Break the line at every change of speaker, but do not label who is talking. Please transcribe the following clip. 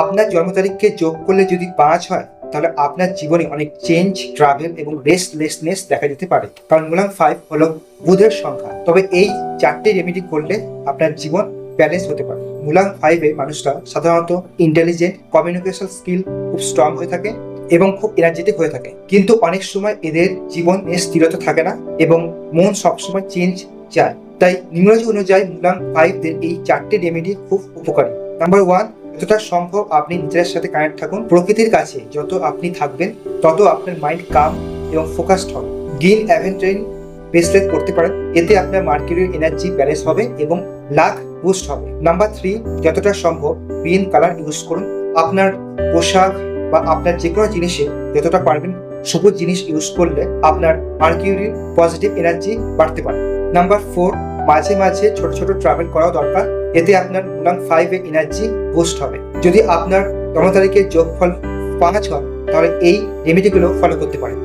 আপনার জন্ম তারিখকে যোগ করলে যদি 5 হয়, তাহলে আপনার জীবনে অনেক চেঞ্জ, ট্রাভেল এবং রেস্টলেসনেস দেখা যেতে পারে। কারণ মূলাং 5 হলো বুধের সংখ্যা। তবে এই 4টে রেমেডি করলে আপনার জীবন ব্যালেন্স হতে পারে। মূলাং 5-এ মানুষরা সাধারণত ইন্টেলিজেন্ট, কমিউনিকেশন স্কিল খুব স্ট্রং হয়ে থাকে এবং খুব এনার্জেটিক হয়ে থাকে। কিন্তু অনেক সময় এদের জীবনে স্থিরতা থাকে না এবং মন সবসময় চেঞ্জ চায়। তাই নিউমোলজি অনুযায়ী মূলাং 5-দের এই 4টে রেমেডি খুব উপকারী। নাম্বার 1, যতটা সম্ভব আপনি নিজের সাথে কানেক্ট থাকুন। প্রকৃতির কাছে যত আপনি থাকবেন, তত আপনার মাইন্ড কাম এবং ফোকাসড হবে। গ্রিন অ্যাভেন্টারিন ব্রেসলেট করতে পারেন, এতে আপনার মার্কিউরির এনার্জি ব্যালেন্স হবে এবং লাক বুস্ট হবে। নাম্বার 3, যতটা সম্ভব গ্রিন কালার ইউজ করুন। আপনার পোশাক বা আপনার যে কোনো জিনিসে যতটা পারবেন সবুজ জিনিস ইউজ করলে আপনার মার্কিউরির পজিটিভ এনার্জি বাড়তে পারে। নাম্বার 4, মাঝে মাঝে ছোট ছোট ট্রাভেল করাও দরকার, এতে আপনার মূলাং 5-এর এনার্জি বুস্ট হবে। যদি আপনার জন্ম তারিখের যোগফল 5 হয়, তাহলে এই রেমেডিগুলো ফলো করতে পারেন।